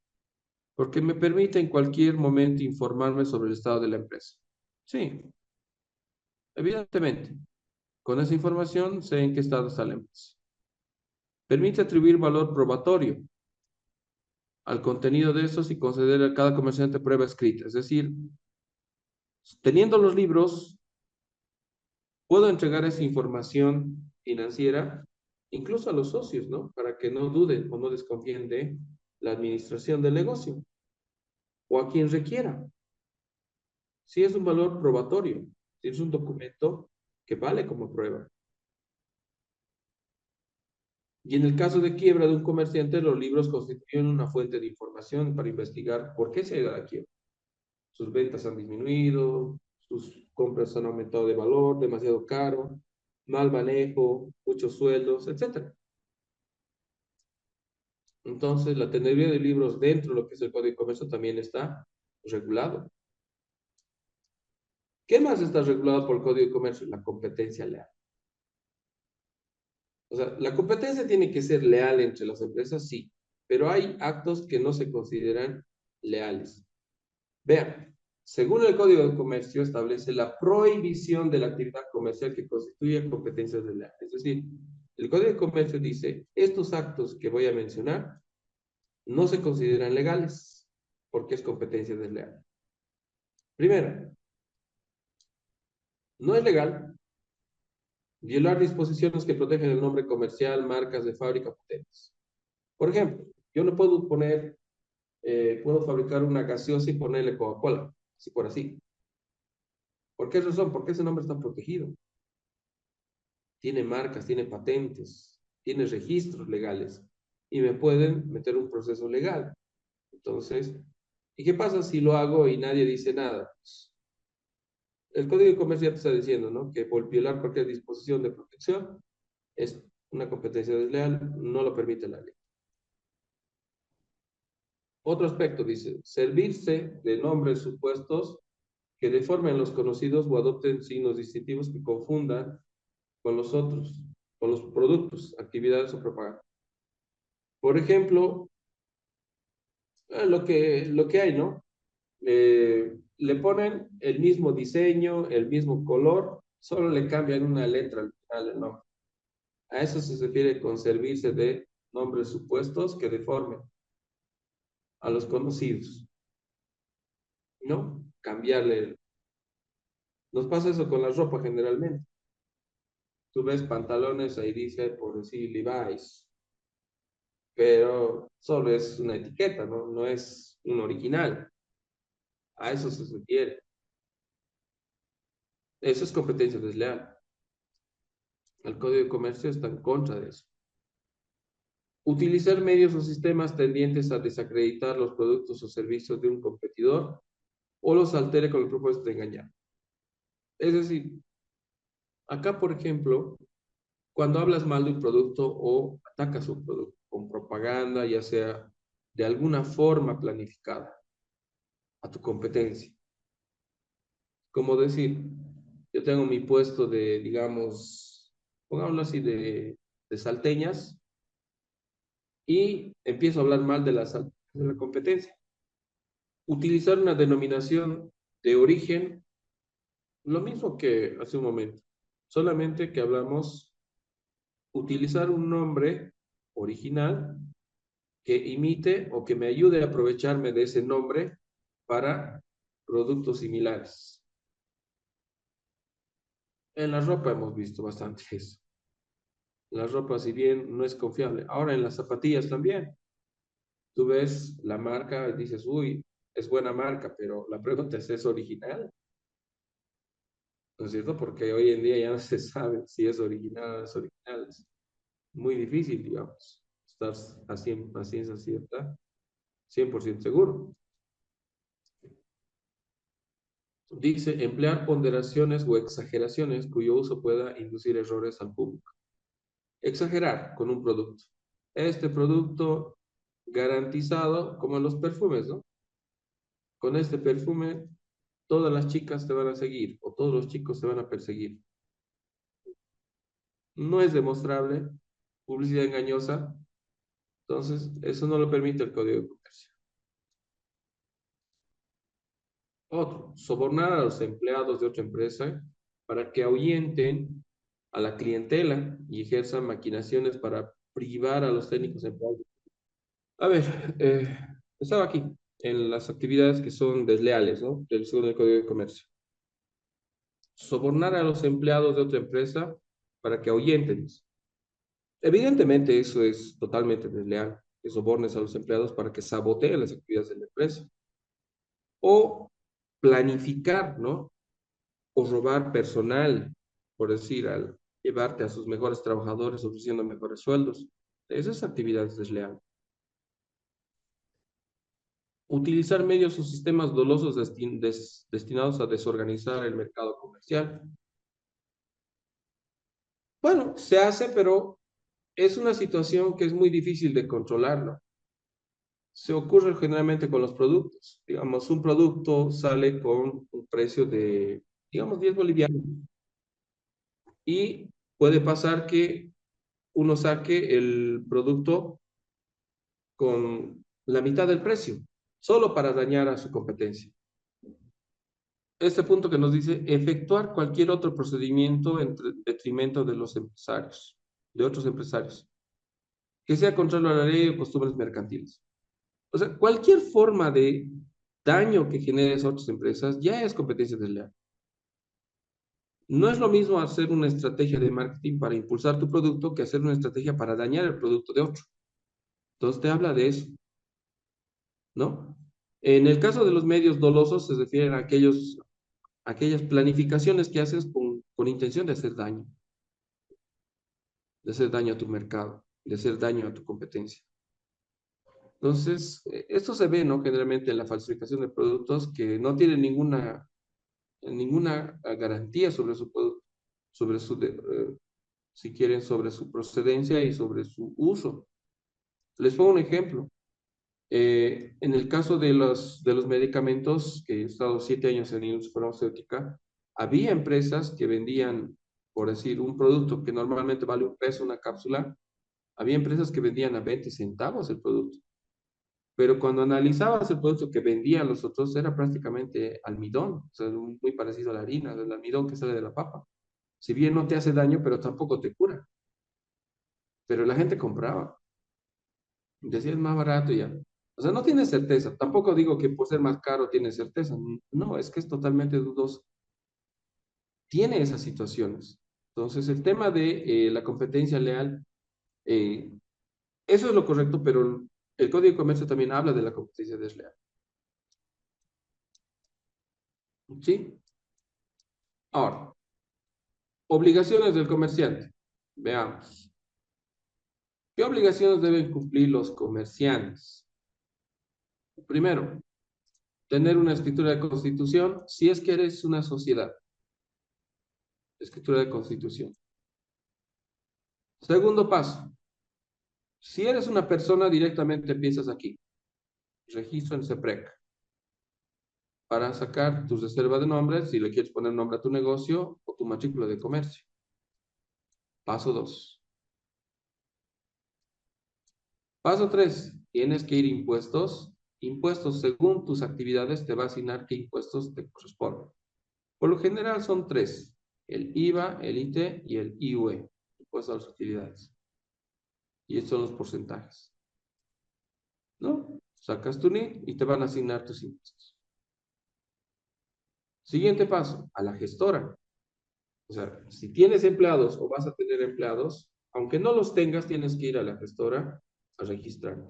Porque me permite en cualquier momento informarme sobre el estado de la empresa. Sí, evidentemente. Con esa información sé en qué estado está la empresa. Permite atribuir valor probatorio al contenido de estos y conceder a cada comerciante prueba escrita. Es decir, teniendo los libros, puedo entregar esa información financiera incluso a los socios, ¿no? Para que no duden o no desconfíen de la administración del negocio o a quien requiera. Si es un valor probatorio, si es un documento que vale como prueba. Y en el caso de quiebra de un comerciante, los libros constituyen una fuente de información para investigar por qué se ha ido a la quiebra. Sus ventas han disminuido, sus compras han aumentado de valor, demasiado caro, mal manejo, muchos sueldos, etcétera. Entonces, la tenería de libros dentro de lo que es el Código de Comercio también está regulado. ¿Qué más está regulado por el Código de Comercio? La competencia leal. O sea, la competencia tiene que ser leal entre las empresas, sí, pero hay actos que no se consideran leales. Vean, según el Código de Comercio establece la prohibición de la actividad comercial que constituye competencias desleales. Es decir, el Código de Comercio dice, estos actos que voy a mencionar no se consideran legales porque es competencia desleal. Primero, no es legal violar disposiciones que protegen el nombre comercial, marcas de fábrica, patentes. Por ejemplo, yo no puedo poner, puedo fabricar una gaseosa y ponerle Coca-Cola, así por así. ¿Por qué razón? Porque ese nombre está protegido. Tiene marcas, tiene patentes, tiene registros legales y me pueden meter un proceso legal. Entonces, ¿y qué pasa si lo hago y nadie dice nada? Pues, el Código de Comercio ya te está diciendo, ¿no? Que por violar cualquier disposición de protección es una competencia desleal, no lo permite la ley. Otro aspecto dice, servirse de nombres supuestos que deformen los conocidos o adopten signos distintivos que confundan con los otros, con los productos, actividades o propaganda. Por ejemplo, lo que hay, ¿no? Le ponen el mismo diseño, el mismo color, solo le cambian una letra al final del nombre. A eso se refiere con servirse de nombres supuestos que deformen a los conocidos, ¿no? Cambiarle. Nos pasa eso con la ropa generalmente. Tú ves pantalones, ahí dice, por decir, Levi's, pero solo es una etiqueta, ¿no? No es un original. A eso se refiere. Eso es competencia desleal. El Código de Comercio está en contra de eso. Utilizar medios o sistemas tendientes a desacreditar los productos o servicios de un competidor o los altere con el propósito de engañar. Es decir, acá, por ejemplo, cuando hablas mal de un producto o atacas un producto con propaganda, ya sea de alguna forma planificada a tu competencia. Como decir, yo tengo mi puesto de, digamos, pongámoslo así, de salteñas y empiezo a hablar mal de la competencia. Utilizar una denominación de origen, lo mismo que hace un momento, solamente que hablamos utilizar un nombre original que imite o que me ayude a aprovecharme de ese nombre para productos similares. En la ropa hemos visto bastante eso. La ropa, si bien no es confiable, ahora en las zapatillas también. Tú ves la marca y dices, uy, es buena marca, pero la pregunta ¿es original? ¿No es cierto? Porque hoy en día ya no se sabe si es original o no es original. Es muy difícil, digamos, estar a ciencia cierta, 100% seguro. Dice, emplear ponderaciones o exageraciones cuyo uso pueda inducir errores al público. exagerar con un producto. Este producto garantizado, como en los perfumes, ¿no? Con este perfume, todas las chicas te van a seguir o todos los chicos te van a perseguir. No es demostrable, publicidad engañosa, entonces eso no lo permite el Código de Comercio. Otro, sobornar a los empleados de otra empresa para que ahuyenten a la clientela y ejerzan maquinaciones para privar a los técnicos empleados. A ver, estaba aquí en las actividades que son desleales, ¿no? Del segundo Código de Comercio. Sobornar a los empleados de otra empresa para que ahuyenten. Evidentemente eso es totalmente desleal, que sobornes a los empleados para que saboteen las actividades de la empresa. O planificar, ¿no? O robar personal, por decir, al llevarte a sus mejores trabajadores ofreciendo mejores sueldos. Esas actividades desleales. Utilizar medios o sistemas dolosos destinados a desorganizar el mercado comercial. Bueno, se hace, pero es una situación que es muy difícil de controlarlo. Se ocurre generalmente con los productos. Digamos, un producto sale con un precio de, digamos, 10 bolivianos. Y puede pasar que uno saque el producto con la mitad del precio, solo para dañar a su competencia. Este punto que nos dice efectuar cualquier otro procedimiento en detrimento de los empresarios, de otros empresarios, que sea contrario a la ley o costumbres mercantiles. O sea, cualquier forma de daño que genere a otras empresas ya es competencia desleal. No es lo mismo hacer una estrategia de marketing para impulsar tu producto que hacer una estrategia para dañar el producto de otro. Entonces te habla de eso, ¿no? En el caso de los medios dolosos se refieren a aquellas planificaciones que haces con intención de hacer daño a tu mercado, de hacer daño a tu competencia. Entonces, esto se ve, ¿no? Generalmente en la falsificación de productos que no tienen ninguna garantía sobre su producto, sobre si quieren, sobre su procedencia y sobre su uso. Les pongo un ejemplo. En el caso de los medicamentos, que he estado 7 años en la industria farmacéutica, había empresas que vendían, por decir, un producto que normalmente vale un peso una cápsula, había empresas que vendían a 20 centavos el producto. Pero cuando analizabas el producto que vendían los otros, era prácticamente almidón, o sea, muy parecido a la harina, el almidón que sale de la papa. Si bien no te hace daño, pero tampoco te cura. Pero la gente compraba. Decía es más barato y ya. O sea, no tiene certeza. Tampoco digo que por ser más caro tiene certeza. No, es que es totalmente dudoso. Tiene esas situaciones. Entonces, el tema de la competencia leal, eh, eso es lo correcto, pero el Código de Comercio también habla de la competencia desleal. ¿Sí? Ahora, obligaciones del comerciante. Veamos. ¿Qué obligaciones deben cumplir los comerciantes? Primero, tener una escritura de constitución si es que eres una sociedad. Escritura de constitución. Segundo paso, si eres una persona, directamente empiezas aquí, registro en CEPREC, para sacar tus reservas de nombres, si le quieres poner nombre a tu negocio o tu matrícula de comercio. Paso 2. Paso 3, tienes que ir impuestos. Impuestos, según tus actividades, te va a asignar qué impuestos te corresponden. Por lo general son 3, el IVA, el IT y el IUE, impuesto a las utilidades. Y estos son los porcentajes, ¿no? Sacas tu NIT y te van a asignar tus impuestos. Siguiente paso, a la gestora. O sea, si tienes empleados o vas a tener empleados, aunque no los tengas, tienes que ir a la gestora a registrar.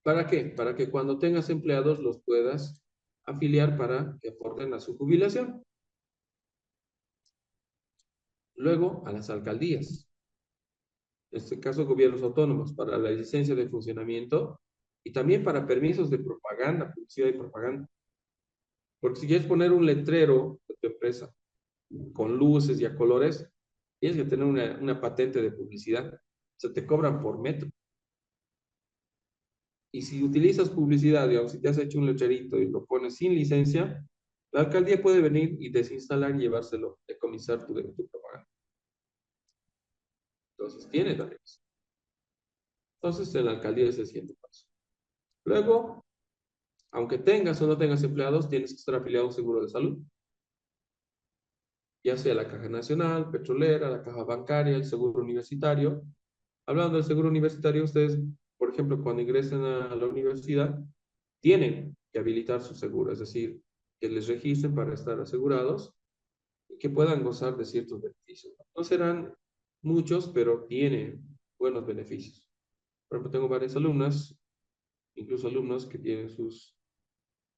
¿Para qué? Para que cuando tengas empleados los puedas afiliar para que aporten a su jubilación. Luego, a las alcaldías. En este caso, gobiernos autónomos, para la licencia de funcionamiento y también para permisos de propaganda, publicidad y propaganda. Porque si quieres poner un letrero de tu empresa con luces y a colores, Tienes que tener una patente de publicidad. Se te cobran por metro. Y si utilizas publicidad, digamos, si te has hecho un letrerito y lo pones sin licencia, la alcaldía puede venir y desinstalar y llevárselo, decomisar tu propaganda. Entonces, tiene derechos. Entonces, en la alcaldía es el siguiente paso. Luego, aunque tengas o no tengas empleados, tienes que estar afiliado a un seguro de salud, ya sea la Caja Nacional, Petrolera, la Caja Bancaria, el seguro universitario. Hablando del seguro universitario, ustedes, por ejemplo, cuando ingresen a la universidad, tienen que habilitar su seguro, es decir, que les registren para estar asegurados y que puedan gozar de ciertos beneficios. No serán muchos, pero tienen buenos beneficios. Por ejemplo, tengo varias alumnas, incluso alumnos que tienen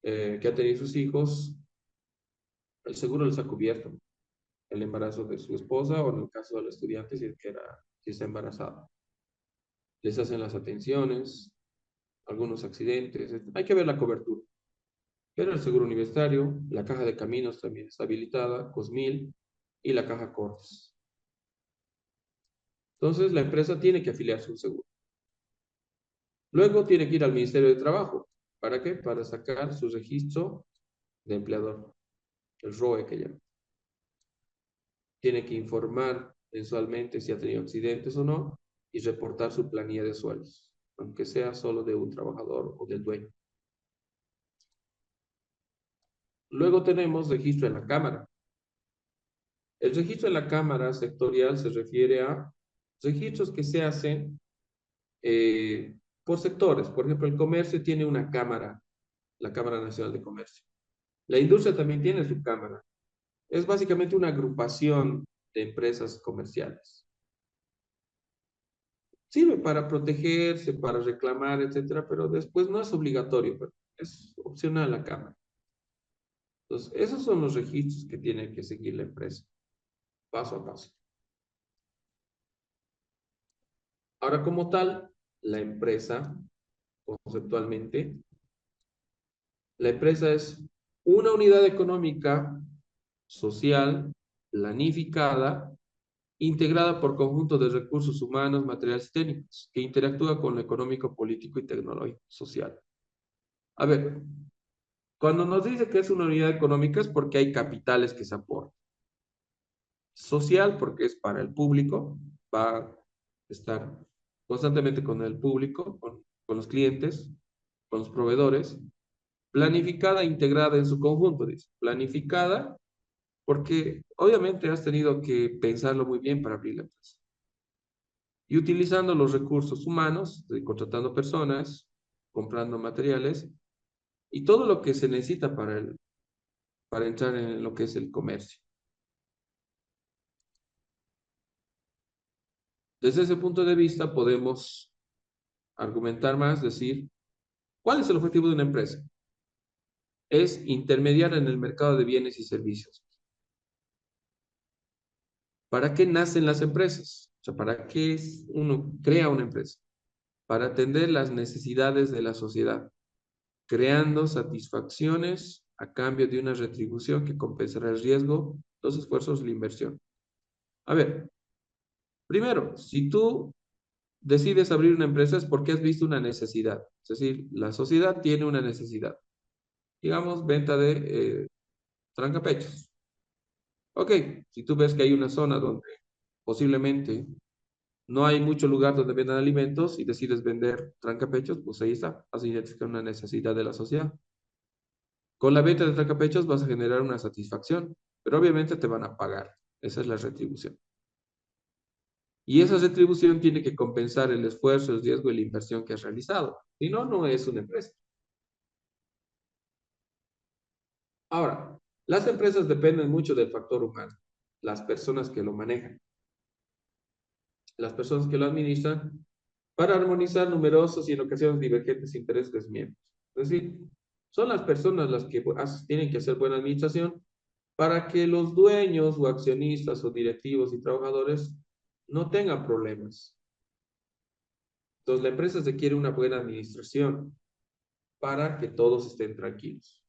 que han tenido sus hijos, el seguro les ha cubierto el embarazo de su esposa o en el caso del estudiante si está embarazada. Les hacen las atenciones, algunos accidentes, hay que ver la cobertura. Pero el seguro universitario, la caja de caminos también está habilitada, COSMIL y la caja Cortes. Entonces, la empresa tiene que afiliarse a un seguro. Luego tiene que ir al Ministerio de Trabajo. ¿Para qué? Para sacar su registro de empleador, el ROE que llaman. Tiene que informar mensualmente si ha tenido accidentes o no y reportar su planilla de sueldos, aunque sea solo de un trabajador o del dueño. Luego tenemos registro en la Cámara. El registro en la Cámara sectorial se refiere a registros que se hacen por sectores. Por ejemplo, el comercio tiene una cámara, la Cámara Nacional de Comercio. La industria también tiene su cámara. Es básicamente una agrupación de empresas comerciales. Sirve para protegerse, para reclamar, etcétera, pero después no es obligatorio, pero es opcional la cámara. Entonces, esos son los registros que tiene que seguir la empresa, paso a paso. Ahora, como tal, la empresa, conceptualmente, la empresa es una unidad económica, social, planificada, integrada por conjunto de recursos humanos, materiales y técnicos, que interactúa con lo económico, político y tecnológico, social. A ver, cuando nos dice que es una unidad económica es porque hay capitales que se aportan. Social, porque es para el público, va a estar constantemente con el público, con los clientes, con los proveedores. Planificada e integrada en su conjunto, dice. Planificada porque obviamente has tenido que pensarlo muy bien para abrir la empresa. Y utilizando los recursos humanos, contratando personas, comprando materiales y todo lo que se necesita para entrar en lo que es el comercio. Desde ese punto de vista podemos argumentar más, decir, ¿cuál es el objetivo de una empresa? Es intermediar en el mercado de bienes y servicios. ¿Para qué nacen las empresas? O sea, ¿para qué uno crea una empresa? Para atender las necesidades de la sociedad, creando satisfacciones a cambio de una retribución que compensará el riesgo, los esfuerzos y la inversión. A ver, primero, si tú decides abrir una empresa es porque has visto una necesidad. Es decir, la sociedad tiene una necesidad. Digamos, venta de trancapechos. Ok, si tú ves que hay una zona donde posiblemente no hay mucho lugar donde vendan alimentos y decides vender trancapechos, pues ahí está, has identificado una necesidad de la sociedad. Con la venta de tracapechos vas a generar una satisfacción, pero obviamente te van a pagar. Esa es la retribución. Y esa retribución tiene que compensar el esfuerzo, el riesgo y la inversión que has realizado. Si no, no es una empresa. Ahora, las empresas dependen mucho del factor humano, las personas que lo manejan, las personas que lo administran, para armonizar numerosos y en ocasiones divergentes intereses de miembros. Es decir, son las personas las que tienen que hacer buena administración para que los dueños o accionistas o directivos y trabajadores no tengan problemas. Entonces, la empresa requiere una buena administración para que todos estén tranquilos.